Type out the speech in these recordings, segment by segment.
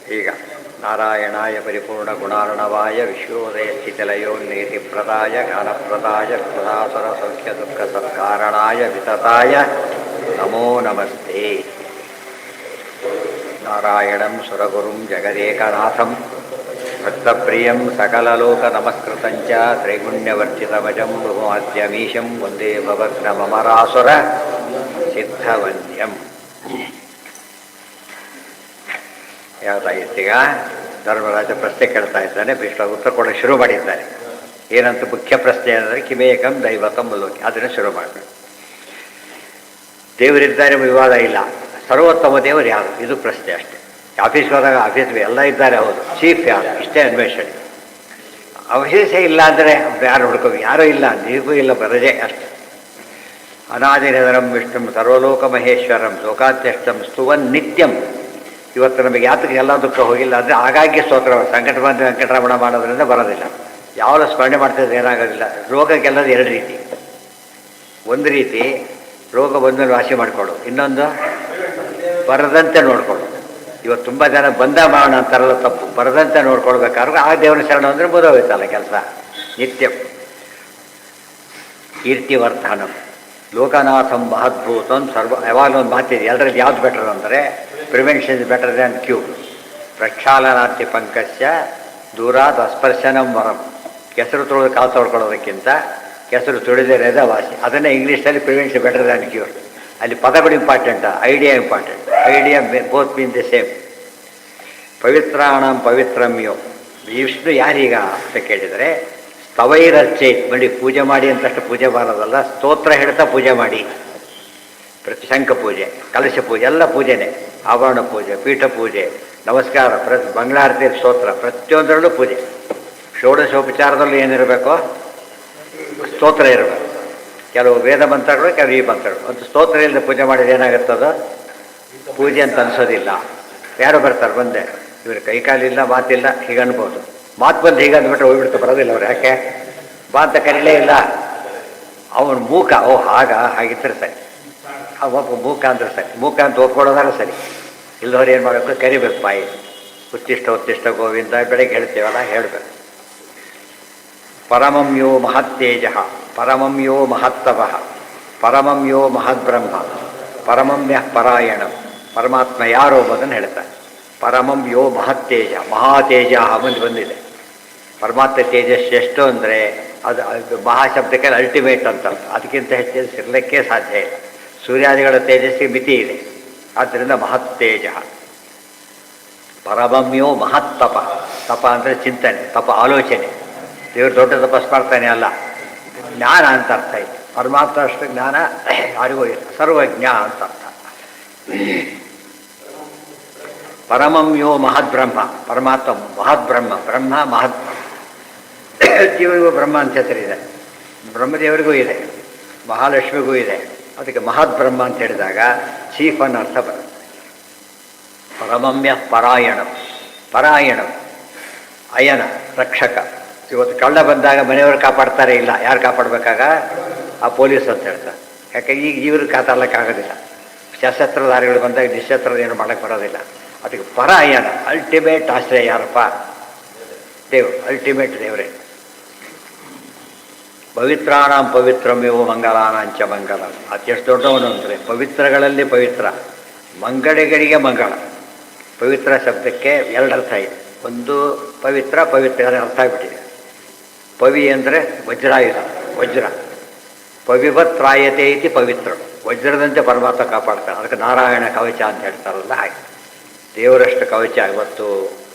ಈಗ ನಾರಾಯಣಾಯ ಪರಿಪೂರ್ಣಗುಣಾರ್ಣವಾಯ ವಿಶ್ವೋದಯಸ್ಥಿತಿಲಯೋನ್ನೇತಿಪ್ರದಾಯ ಜ್ಞಾನಪ್ರದಾಯ ಕೃತಾಸುರ ಸೌಖ್ಯ ದುಃಖ ಸತ್ಕಾರಣಾಯ ವಿತತಾಯ ನಮೋ ನಮಸ್ತೆ. ನಾರಾಯಣಂ ಸುರಗುರುಂ ಜಗದೇಕನಾಥಂ ಭಕ್ತಪ್ರಿಯಂ ಸಕಲಲೋಕನಮಸ್ಕೃತಂಚ ತ್ರೈಗುಣ್ಯವರ್ಚಿತಮಜಂ ಬಹುಮಾದ್ಯಮೀಶಂ ವಂದೇ ಭವಗ್ನಮರಾಸುರ ಸಿದ್ಧವಂದ್ಯಂ. ಯಾವುದಾಗಿತ್ತೀಗ ಧರ್ಮರಾಜ ಪ್ರಶ್ನೆ ಕೇಳ್ತಾ ಇದ್ದಾನೆ, ಭೀಷ್ಮ ಉತ್ತರ ಕೊಡೋಕೆ ಶುರು ಮಾಡಿದ್ದಾರೆ. ಏನಂತ ಮುಖ್ಯ ಪ್ರಶ್ನೆ ಅಂದರೆ ಕಿಮೇಕಂ ದೈವತಂ ಲೋಕಿ, ಅದನ್ನು ಶುರು ಮಾಡಬೇಕು. ದೇವರಿದ್ದಾರೆ ವಿವಾದ ಇಲ್ಲ, ಸರ್ವೋತ್ತಮ ದೇವರು ಯಾರು ಇದು ಪ್ರಶ್ನೆ ಅಷ್ಟೇ. ಆಫೀಸ್ಗೆ ಹೋದಾಗ ಆಫೀಸ್ ಎಲ್ಲ ಇದ್ದಾರೆ, ಹೌದು, ಚೀಫ್ ಯಾರು ಇಷ್ಟೇ ಅನ್ವೇಷಣೆ. ಅವಶೇಷ ಇಲ್ಲ ಅಂದರೆ ಯಾರು ಹುಡ್ಕೋ, ಯಾರೂ ಇಲ್ಲ, ನೀರಿಗೂ ಇಲ್ಲ, ಬರಜೆ ಅಷ್ಟೆ. ಅನಾದಿನಿಧರಂ ವಿಷ್ಣುಂ ಸರ್ವಲೋಕ ಮಹೇಶ್ವರಂ ಲೋಕಾಧ್ಯಕ್ಷಂ ಸ್ತುವನ್ ನಿತ್ಯಂ. ಇವತ್ತು ನಮಗೆ ಯಾತಕ್ಕೆ ಎಲ್ಲ ದುಃಖ ಹೋಗಿಲ್ಲ ಅಂದರೆ ಆಗಾಗ್ಗೆ ಸ್ತೋತ್ರ ಸಂಕಟ ಬಂದು ವೆಂಕಟರಮಣ ಮಾಡೋದ್ರಿಂದ ಬರೋದಿಲ್ಲ. ಯಾವಾಗ ಸ್ಮರಣೆ ಮಾಡ್ತಿದ್ರೆ ಏನಾಗೋದಿಲ್ಲ. ರೋಗಕ್ಕೆಲ್ಲದು ಎರಡು ರೀತಿ. ಒಂದು ರೀತಿ ರೋಗ ಬಂದಮೇಲೆ ವಾಸಿ ಮಾಡಿಕೊಡು, ಇನ್ನೊಂದು ಬರದಂತೆ ನೋಡಿಕೊಡು. ಇವತ್ತು ತುಂಬ ಜನ ಬಂದ ಮಾಡೋಣ ಅಂತಾರಲ್ಲ, ತಪ್ಪು. ಬರದಂತೆ ನೋಡ್ಕೊಳ್ಬೇಕಾದ್ರೆ ಆ ದೇವರ ಶರಣ ಅಂದರೆ ಮುದೋಯ್ತಲ್ಲ ಕೆಲಸ. ನಿತ್ಯಂ ಕೀರ್ತಿವರ್ಧನಂ ಲೋಕನಾಥಂ ಮಹದ್ಭೂತಂ ಸರ್ವ. ಯಾವಾಗಲೂ ಒಂದು ಮಾತಿದೆ, ಎಲ್ಲರಲ್ಲಿ ಯಾವ್ದು ಬೆಟರ್ ಅಂದರೆ prevention is better than cure. ಪ್ರಕ್ಷಾಲನಾರ್ತಿ ಪಂಕಸ್ಯ ದೂರಾದ ಅಸ್ಪರ್ಶನಂ ವರಂ. ಕೆಸರು ತುಳಿದು ಕಾಲು ತೊಳ್ಕೊಳ್ಳೋದಕ್ಕಿಂತ ಕೆಸರು ತುಳಿದೇ ರೆದ ವಾಸಿ. ಅದನ್ನೇ ಇಂಗ್ಲೀಷಲ್ಲಿ ಪ್ರಿವೆನ್ಷನ್ ಬೆಟರ್ ದ್ಯಾನ್ ಕ್ಯೂರ್. ಅಲ್ಲಿ ಪದಗಳು important, idea important. Idea both mean the same. ಪವಿತ್ರಾಣಂ ಪವಿತ್ರಮ್ಯೋ. ವಿಷ್ಣು ಯಾರೀಗ ಅಂತ ಕೇಳಿದರೆ ಸ್ತವೈರರ್ಚೆ ಬಳಿ ಪೂಜೆ ಮಾಡಿ ಅಂತಷ್ಟು ಪೂಜೆ ಬಾರದಲ್ಲ, ಸ್ತೋತ್ರ ಹೇಳ್ತಾ ಪೂಜೆ ಮಾಡಿ. ಪ್ರತಿ ಶಂಖ ಪೂಜೆ, ಕಲಶ ಪೂಜೆ ಎಲ್ಲ ಪೂಜೆನೇ. ಆಭರಣ ಪೂಜೆ, ಪೀಠ ಪೂಜೆ, ನಮಸ್ಕಾರ, ಮಂಗಳಾರತಿ, ಸ್ತೋತ್ರ, ಪ್ರತಿಯೊಂದರಲ್ಲೂ ಪೂಜೆ. ಷೋಡಶೋಪಚಾರದಲ್ಲೂ ಏನಿರಬೇಕು? ಸ್ತೋತ್ರ ಇರಬೇಕು. ಕೆಲವು ವೇದ ಮಂತ್ರಗಳು, ಕೆಲವು ಈ ಮಂತ್ರಗಳು. ಒಂದು ಸ್ತೋತ್ರ ಇಲ್ಲದೆ ಪೂಜೆ ಮಾಡಿದ್ರೆ ಏನಾಗುತ್ತದೋ ಪೂಜೆ ಅಂತ ಅನಿಸೋದಿಲ್ಲ. ಯಾರು ಬರ್ತಾರೆ ಬಂದೆ, ಇವ್ರ ಕೈಕಾಲಿಲ್ಲ, ಮಾತಿಲ್ಲ, ಹೀಗೆ ಅನ್ಬೋದು. ಮಾತು ಬಂದು ಹೀಗೆ ಅಂದ್ಬಿಟ್ರೆ ಹೋಗ್ಬಿಡ್ತಾ ಬರೋದಿಲ್ಲ ಅವ್ರು. ಯಾಕೆ ಬಾ ಅಂತ ಕರೀಲೇ ಇಲ್ಲ. ಅವನು ಮೂಕ, ಓ ಹಾಗಿದ್ರೆ ಸರಿ. ಒಬ್ಬ ಮೂಕ ಅಂದ್ರೆ ಸರಿ, ಮೂಕ ಅಂತ ಒಪ್ಕೊಳ್ಳೋದಾದ್ರೆ ಸರಿ. ಇಲ್ಲದವ್ರು ಏನು ಮಾಡಬೇಕು? ಕರಿಬೇಕು ಬಾಯಿ. ಉತ್ತಿಷ್ಟ ಗೋವಿಂದ ಬೆಳಗ್ಗೆ ಹೇಳ್ತೇವಲ್ಲ, ಹೇಳಬೇಕು. ಪರಮಂ ಯೋ ಮಹತ್ತೇಜ, ಪರಮಂ ಯೋ ಮಹತ್ತವಃ, ಪರಮಂ ಯೋ ಮಹದ್ಬ್ರಹ್ಮ, ಪರಮಮ್ಯ ಪರಾಯಣಂ. ಪರಮಾತ್ಮ ಯಾರೋ ಅನ್ನೋದನ್ನು ಹೇಳ್ತಾರೆ. ಪರಮಂ ಯೋ ಮಹತ್ತೇಜ, ಮಹಾತೇಜ ಬಂದಿದೆ. ಪರಮಾತ್ಮ ತೇಜಸ್ ಎಷ್ಟು ಅಂದರೆ ಅದು ಮಹಾಶಬ್ದಕ್ಕೆ ಅಲ್ಟಿಮೇಟ್ ಅಂತ. ಅದಕ್ಕಿಂತ ಹೆಚ್ಚು ಸಿರ್ಲಿಕ್ಕೆ ಸಾಧ್ಯ ಇಲ್ಲ. ಸೂರ್ಯಾದಿಗಳ ತೇಜಸ್ಸಿಗೆ ಮಿತಿ ಇದೆ. ಆದ್ದರಿಂದ ಮಹತ್ತೇಜ. ಪರಮಮ್ಯೋ ಮಹತ್ತಪ. ತಪ ಅಂದರೆ ಚಿಂತನೆ, ತಪ ಆಲೋಚನೆ. ದೇವರು ದೊಡ್ಡ ತಪಸ್ ಮಾಡ್ತಾನೆ ಅಲ್ಲ, ಜ್ಞಾನ ಅಂತ ಅರ್ಥ ಇದೆ. ಪರಮಾತ್ಮ ಅಷ್ಟು ಜ್ಞಾನ ಯಾರಿಗೂ ಇಲ್ಲ, ಸರ್ವಜ್ಞ ಅಂತ ಅರ್ಥ. ಪರಮಮ್ಯೋ ಮಹದ್ಬ್ರಹ್ಮ, ಪರಮಾತ್ಮ ಮಹದ್ಬ್ರಹ್ಮ. ಬ್ರಹ್ಮ ಮಹದ್. ಜೀವನಿಗೂ ಬ್ರಹ್ಮ ಅಂತ ಹೆಸರಿದೆ, ಬ್ರಹ್ಮದೇವರಿಗೂ ಇದೆ, ಮಹಾಲಕ್ಷ್ಮಿಗೂ ಇದೆ. ಅದಕ್ಕೆ ಮಹದ್ಬ್ರಹ್ಮ ಅಂತ ಹೇಳಿದಾಗ ಚೀಫ್ ಅನ್ನೋ ಅರ್ಥ ಬರುತ್ತೆ. ಪರಮಮ್ಯ ಪರಾಯಣಂ. ಪರಾಯಣಂ ಅಯನ ರಕ್ಷಕ. ಇವತ್ತು ಕಳ್ಳ ಬಂದಾಗ ಮನೆಯವರು ಕಾಪಾಡ್ತಾರೆ, ಇಲ್ಲ ಯಾರು ಕಾಪಾಡಬೇಕಾಗ? ಆ ಪೊಲೀಸ್ ಅಂತ ಹೇಳ್ತಾರೆ. ಯಾಕೆ ಈಗ ಇವರು ಕಾತಾಡಲಿಕ್ಕಾಗೋದಿಲ್ಲ. ಸಶಸ್ತ್ರಧಾರಿಗಳು ಬಂದಾಗ ನಿಶಸ್ತ್ರದ ಏನು ಮಾಡೋಕ್ಕೆ ಬರೋದಿಲ್ಲ. ಅದಕ್ಕೆ ಪರಾಯಣ ಅಲ್ಟಿಮೇಟ್ ಆಶ್ರಯ ಯಾರಪ್ಪ? ದೇವರು, ಅಲ್ಟಿಮೇಟ್ ದೇವರೇ. ಪವಿತ್ರಾಣಂ ಪವಿತ್ರಮೇವ ಮಂಗಲಾನಾಂಚ ಮಂಗಲ. ಅದೆಷ್ಟು ದೊಡ್ಡವನು ಅಂದರೆ ಪವಿತ್ರಗಳಲ್ಲಿ ಪವಿತ್ರ, ಮಂಗಳೆಗಳಿಗೆ ಮಂಗಳ. ಪವಿತ್ರ ಶಬ್ದಕ್ಕೆ ಎರಡು ಅರ್ಥ ಇದೆ. ಒಂದು ಪವಿತ್ರ ಅರ್ಥ ಆಗಿಬಿಟ್ಟಿದೆ. ಪವಿ ಅಂದರೆ ವಜ್ರಾಯುಧ, ವಜ್ರ. ಪವಿವತ್ರಾಯತೆ ಇತಿ ಪವಿತ್ರ. ವಜ್ರದಂತೆ ಪರಮಾತ್ಮ ಕಾಪಾಡ್ತಾನೆ. ಅದಕ್ಕೆ ನಾರಾಯಣ ಕವಚ ಅಂತ ಹೇಳ್ತಾರಲ್ಲ ಹಾಗೆ. ದೇವರಷ್ಟು ಕವಚ. ಇವತ್ತು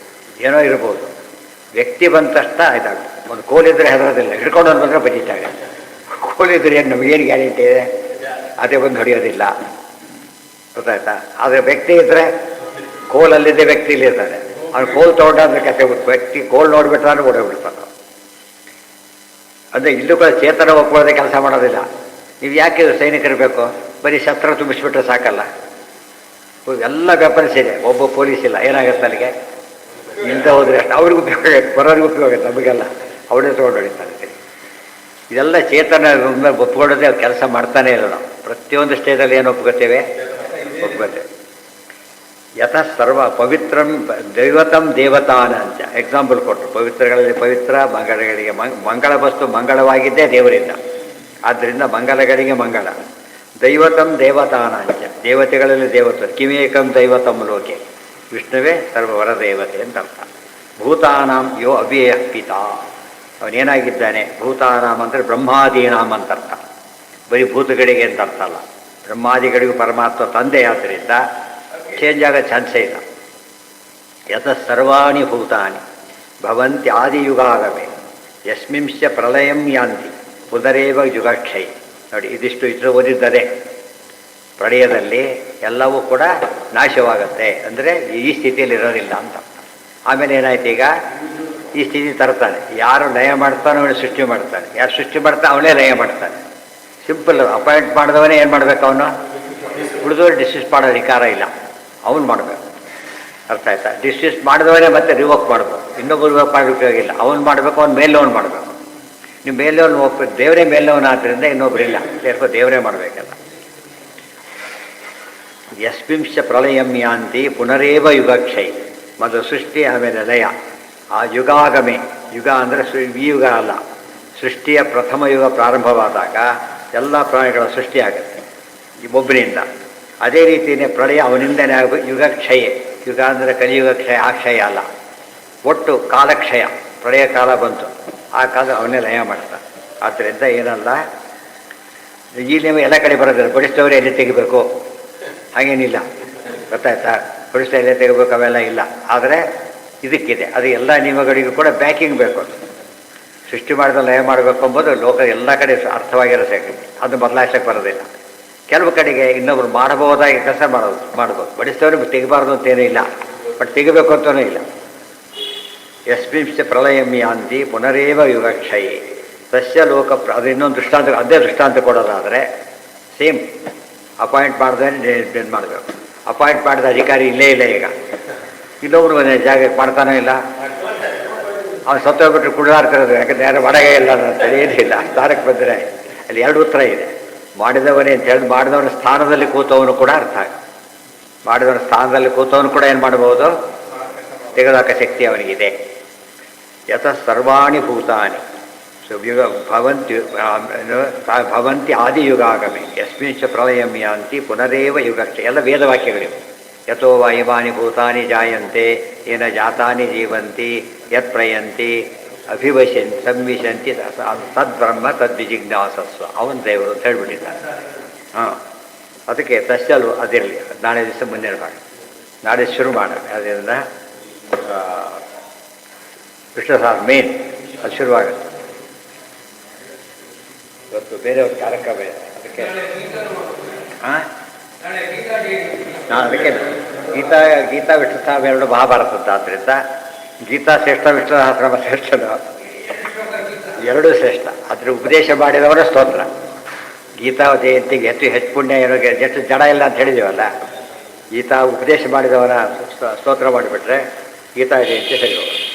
ಏನೋ ಇರ್ಬೋದು, ವ್ಯಕ್ತಿ ಬಂದ ತಕ್ಷಣ ಇದಾಗುತ್ತೆ. ಒಂದು ಕೋಲಿದ್ರೆ ಹೆದರೋದಿಲ್ಲ, ಹಿಡ್ಕೊಂಡು ಬಂದರೆ ಬದೀತಾಗ. ಕೋಲಿದ್ರೆ ಏನು ನಮಗೇನು ಗ್ಯಾರಂಟಿ ಇದೆ? ಅದೇ ಬಂದು ಹೊಡೆಯೋದಿಲ್ಲ, ಗೊತ್ತಾಯ್ತಾ? ಆದರೆ ವ್ಯಕ್ತಿ ಇದ್ದರೆ ಕೋಲಲ್ಲಿದ್ದೆ, ವ್ಯಕ್ತಿ ಇಲ್ಲಿರ್ತಾನೆ. ಅವ್ನು ಕೋಲ್ ತೊಗೊಂಡ್ರೆ ಕತೆ ಗೊತ್ತು. ವ್ಯಕ್ತಿ ಕೋಲ್ ನೋಡಿಬಿಟ್ರೆ ಓಡೋಗ್ಬಿಡ್ತಾನೆ. ಅಂದರೆ ಇಲ್ಲೂ ಕೂಡ ಚೇತನ ಒಪ್ಕೊಳ್ಳೋದೇ ಕೆಲಸ ಮಾಡೋದಿಲ್ಲ. ನೀವು ಯಾಕೆ ಸೈನಿಕರಿರಬೇಕು? ಬರೀ ಶಸ್ತ್ರ ತುಂಬಿಸ್ಬಿಟ್ರೆ ಸಾಕಲ್ಲ. ಎಲ್ಲ ವೆಪನ್ಸ್ ಇದೆ, ಒಬ್ಬ ಪೊಲೀಸ್ ಇಲ್ಲ, ಏನಾಗುತ್ತೆ ಅಲ್ಲಿಗೆ? ಇಲ್ಲದೆ ಹೋದರೆ ಅಷ್ಟು ಅವ್ರಿಗೂ ಉಪಯೋಗ ಆಗುತ್ತೆ, ಬರೋರಿಗೂ ಉಪಯೋಗ ಆಗುತ್ತೆ, ನಮಗೆಲ್ಲ ಅವಳೇ ತೊಗೊಂಡು ಹೊಡಿತಾರೆ. ಇದೆಲ್ಲ ಚೇತನ ಒಪ್ಕೊಳ್ಳೋದೇ ಅವ್ರು ಕೆಲಸ ಮಾಡ್ತಾನೇ ಇಲ್ಲ. ನಾವು ಪ್ರತಿಯೊಂದು ಸ್ಟೇಜಲ್ಲಿ ಏನು ಒಪ್ಕೋತೇವೆ? ಒಪ್ಕೋತೇವೆ. ಯತಃ ಸರ್ವ ಪವಿತ್ರಂ ದೈವತಂ ದೇವತಾನಂಚ ಎಕ್ಸಾಂಪಲ್ ಕೊಟ್ಟರು. ಪವಿತ್ರಗಳಲ್ಲಿ ಪವಿತ್ರ, ಮಂಗಳಗಳಿಗೆ ಮಂಗಳ ವಸ್ತು ಮಂಗಳವಾಗಿದ್ದೇ ದೇವರಿಂದ. ಆದ್ದರಿಂದ ಮಂಗಲಗಳಿಗೆ ಮಂಗಳ. ದೈವತಂ ದೇವತಾನಂಚ ದೇವತೆಗಳಲ್ಲಿ ದೇವತೆ. ಕಿಮೇಕಂ ದೈವತಂ ಲೋಕೆ ವಿಷ್ಣುವೇ ಸರ್ವವರ ದೇವತೆ ಅಂತ ಅರ್ಥ. ಭೂತಾನಾಂ ಯೋ ಅವ್ಯಯ ಪಿತಾ ಅವನೇನಾಗಿದ್ದಾನೆ. ಭೂತಾನಾಂ ಅಂದರೆ ಬ್ರಹ್ಮಾದೀನಾಂ ಅಂತ ಅರ್ಥ. ಬರೀ ಭೂತಗಳಿಗೆ ಅಂತ ಅರ್ಥ ಅಲ್ಲ. ಬ್ರಹ್ಮಾದಿಗಳಿಗೂ ಪರಮಾತ್ಮ ತಂದೆ ಆದ್ದರಿಂದ ಚೇಂಜ್ ಆಗೋ ಚಾನ್ಸೇ ಇಲ್ಲ. ಯತಃ ಸರ್ವಾಣಿ ಭೂತಾನಿ ಭವಂತಿ ಆದಿಯುಗಾಗಮೆ ಯಸ್ಮಿಂಶ್ಚ ಪ್ರಳಯಂ ಯಾಂತಿ ಪುನರೇವ ಯುಗಕ್ಷಯ. ನೋಡಿ, ಇದಿಷ್ಟು ಇಷ್ಟು ಓದಿದ್ದರೆ ಪ್ರಳಯದಲ್ಲಿ ಎಲ್ಲವೂ ಕೂಡ ನಾಶವಾಗುತ್ತೆ, ಅಂದರೆ ಈ ಸ್ಥಿತಿಯಲ್ಲಿ ಇರೋದಿಲ್ಲ ಅಂತ. ಆಮೇಲೆ ಏನಾಯ್ತು, ಈಗ ಈ ಸ್ಥಿತಿ ತರ್ತಾನೆ. ಯಾರು ಲಯ ಮಾಡ್ತಾನೋ ಅವನು ಸೃಷ್ಟಿ ಮಾಡ್ತಾನೆ, ಯಾರು ಸೃಷ್ಟಿ ಮಾಡ್ತಾನೆ ಅವನೇ ಲಯ ಮಾಡ್ತಾನೆ. ಸಿಂಪಲ್. ಅಪಾಯಿಂಟ್ ಮಾಡಿದವನೇ ಏನು ಮಾಡಬೇಕು, ಅವನು ಉಳಿದವರು ಡಿಸ್ಮಿಸ್ ಮಾಡೋ ಅಧಿಕಾರ ಇಲ್ಲ, ಅವನು ಮಾಡಬೇಕು. ಅರ್ಥ ಆಯ್ತಾ? ಡಿಸ್ಮಿಸ್ ಮಾಡಿದವನೇ ಮತ್ತೆ ರಿವೋಕ್ ಮಾಡಬೇಕು, ಇನ್ನೊಬ್ಬರು ರಿವೋಕ್ ಮಾಡೋಕ್ಕಾಗಿಲ್ಲ. ಅವನು ಮಾಡಬೇಕು, ಅವ್ನು ಮೇಲವನು ಮಾಡಬೇಕು. ನೀವು ಮೇಲವನು ಒಪ್ಪ ದೇವರೇ ಮೇಲವನು ಆದ್ದರಿಂದ ಇನ್ನೊಬ್ಬರಿಲ್ಲ, ಸೇರ್ಕೋ ದೇವರೇ ಮಾಡಬೇಕಲ್ಲ. ಯಸ್ಮಿಂಶ ಪ್ರಳಯಂ ಯಾಂತಿ ಪುನರೇವ ಯುಗಕ್ಷಯ. ಮೊದಲು ಸೃಷ್ಟಿ, ಆಮೇಲೆ ಲಯ. ಆ ಯುಗಾಗಮೆ, ಯುಗ ಅಂದರೆ ಈ ಯುಗ ಅಲ್ಲ, ಸೃಷ್ಟಿಯ ಪ್ರಥಮ ಯುಗ ಪ್ರಾರಂಭವಾದಾಗ ಎಲ್ಲ ಪ್ರಾಣಿಗಳ ಸೃಷ್ಟಿಯಾಗುತ್ತೆ ಈ ಒಬ್ಬನಿಂದ. ಅದೇ ರೀತಿಯೇ ಪ್ರಳಯ ಅವನಿಂದನೇ ಆಗಬೇಕು. ಯುಗಕ್ಷಯ, ಯುಗ ಅಂದರೆ ಕಲಿಯುಗ ಕ್ಷಯ, ಆ ಕ್ಷಯ ಅಲ್ಲ, ಒಟ್ಟು ಕಾಲಕ್ಷಯ. ಪ್ರಳಯ ಕಾಲ ಬಂತು, ಆ ಕಾಲ ಅವನ್ನೇ ಲಯ ಮಾಡ್ತಾನೆ. ಆದ್ದರಿಂದ ಏನಲ್ಲ, ಈ ನಿಯಮ ಎಲ್ಲ ಕಡೆ ಬರೋದಿಲ್ಲ. ಬಡಿಸಿದವರು ಎಲ್ಲಿ ತೆಗಿಬೇಕು ಹಾಗೇನಿಲ್ಲ, ಗೊತ್ತಾಯ್ತಾ? ಬಡಿಸಿದ ಎಲ್ಲಿ ತೆಗಿಬೇಕು ಅವೆಲ್ಲ ಇಲ್ಲ. ಆದರೆ ಇದಕ್ಕಿದೆ, ಅದು ಎಲ್ಲ ನಿಯಮಗಳಿಗೂ ಕೂಡ ಬ್ಯಾಕಿಂಗ್ ಬೇಕು. ಸೃಷ್ಟಿ ಮಾಡಿದ ಲಯ ಮಾಡಬೇಕು ಎಂಬುದು ಲೋಕ ಎಲ್ಲ ಕಡೆ ಅರ್ಥವಾಗಿರುತ್ತೆ. ಅದು ಬದಲಾಯಿಸಕ್ಕೆ ಬರೋದಿಲ್ಲ. ಕೆಲವು ಕಡೆಗೆ ಇನ್ನೊಬ್ರು ಮಾಡಬಹುದಾಗಿ ಕೆಲಸ ಮಾಡ್ಬೋದು. ಬಡಿಸಿದವರು ತೆಗಿಬಾರ್ದು ಅಂತೇನೂ ಇಲ್ಲ, ಬಟ್ ತೆಗಿಬೇಕು ಅಂತಲೂ ಇಲ್ಲ. ಯಸ್ಮಿಂಶ್ಚ ಪ್ರಳಯಂ ಯಾಂತಿ ಪುನರೇವ ಯುಗಕ್ಷಯೇ ತಸ್ಯ ಲೋಕ. ಅದು ಇನ್ನೊಂದು ದೃಷ್ಟಾಂತ, ಅದೇ ದೃಷ್ಟಾಂತ ಕೊಡೋದಾದರೆ ಸೇಮ್. ಅಪಾಯಿಂಟ್ ಮಾಡಿದ್ರೆ ಏನು ಮಾಡಬೇಕು. ಅಪಾಯಿಂಟ್ ಮಾಡಿದ ಅಧಿಕಾರಿ ಇಲ್ಲೇ ಇಲ್ಲ, ಈಗ ಇನ್ನೊಬ್ರು ಜಾಗಕ್ಕೆ ಮಾಡ್ತಾನೋ ಇಲ್ಲ. ಅವನು ಸತ್ತೋಗ್ಬಿಟ್ರೆ ಕುಡಿದಾಡ್ತಿರೋದು, ಯಾಕಂದರೆ ಯಾರು ಒಳಗೆ ಇಲ್ಲ ಅಂತೇಳಿ ಏನಿಲ್ಲ. ಸ್ಥಾನಕ್ಕೆ ಬಂದರೆ ಅಲ್ಲಿ ಎರಡು ಉತ್ತರ ಇದೆ. ಮಾಡಿದವನೇ ಅಂತ ಹೇಳಿ ಮಾಡಿದವನ ಸ್ಥಾನದಲ್ಲಿ ಕೂತವನು ಕೂಡ ಅರ್ಥ ಆಗ. ಮಾಡಿದವನ ಸ್ಥಾನದಲ್ಲಿ ಕೂತವನು ಕೂಡ ಏನು ಮಾಡ್ಬೋದು, ತೆಗೆದಾಕ ಶಕ್ತಿ ಅವನಿಗಿದೆ. ಯತಃ ಸರ್ವಾಣಿ ಭೂತಾನಿ ಯುಗ ಭವಂತಿ ಆದಿಯುಗಾಗಮೆ ಯಸ್ಮಿಂಚ ಪ್ರಳಯಂ ಯಾಂತಿ ಪುನರೇವ ಯುಗಕ್ಷ. ಎಲ್ಲ ವೇದವಾಕ್ಯಗಳಿವೆ. ಯಥೋ ವಾ ಇಮಾನಿ ಭೂತಾನಿ ಜಾಯಂತೆ ಏನ ಜಾತಾನಿ ಜೀವಂತಿ ಯತ್ ಪ್ರಯಂತಿ ಅಭಿವಶಂತಿ ಸಂವಿಶಂತಿ ತದ್ಬ್ರಹ್ಮ ತದ್ವಿಜಿಜ್ಞಾಸಸ್ವ. ಅವನ ದೇವರು ಅಂತ ಹೇಳ್ಬಿಟ್ಟಿದ್ದಾನೆ. ಹಾಂ, ಅದಕ್ಕೆ ತಸ್ಸಲು ಅದಿರಲಿ. ನಾಳೆ ದಿವಸ ಮುಂದಿನ ಭಾಗ, ನಾಳೆ ಶುರು ಮಾಡೋಣ. ಅದರಿಂದ ವಿಷ್ಣು ಸಹ ಮೇನ್ ಅದು ಶುರುವಾಗುತ್ತೆ. ಇವತ್ತು ಬೇರೆಯವ್ರ ಕಾರ್ಯಕ್ರಮ ಇದೆ, ಅದಕ್ಕೆ ಹಾಂ ಅದಕ್ಕೆ ಗೀತಾ ವಿಷ್ಣು ಸಹ ಎರಡು ಮಹಾಭಾರತದ. ಆದ್ದರಿಂದ ಗೀತಾ ಶ್ರೇಷ್ಠ, ವಿಷ್ಣು ಸಹಸ್ರನಾಮ ಶ್ರೇಷ್ಠನು, ಎರಡೂ ಶ್ರೇಷ್ಠ. ಅದ್ರ ಉಪದೇಶ ಮಾಡಿದವರ ಸ್ತೋತ್ರ. ಗೀತಾ ಜಯಂತಿಗೆ ಹೆಚ್ಚು ಪುಣ್ಯ ಏನೋ, ಎಷ್ಟು ಜಡ ಇಲ್ಲ ಅಂತ ಹೇಳಿದೀವಲ್ಲ. ಗೀತಾ ಉಪದೇಶ ಮಾಡಿದವರ ಸ್ತೋತ್ರ ಮಾಡಿಬಿಟ್ರೆ ಗೀತಾ ಜಯಂತಿ ಸರಿ ಹೋಗುತ್ತೆ.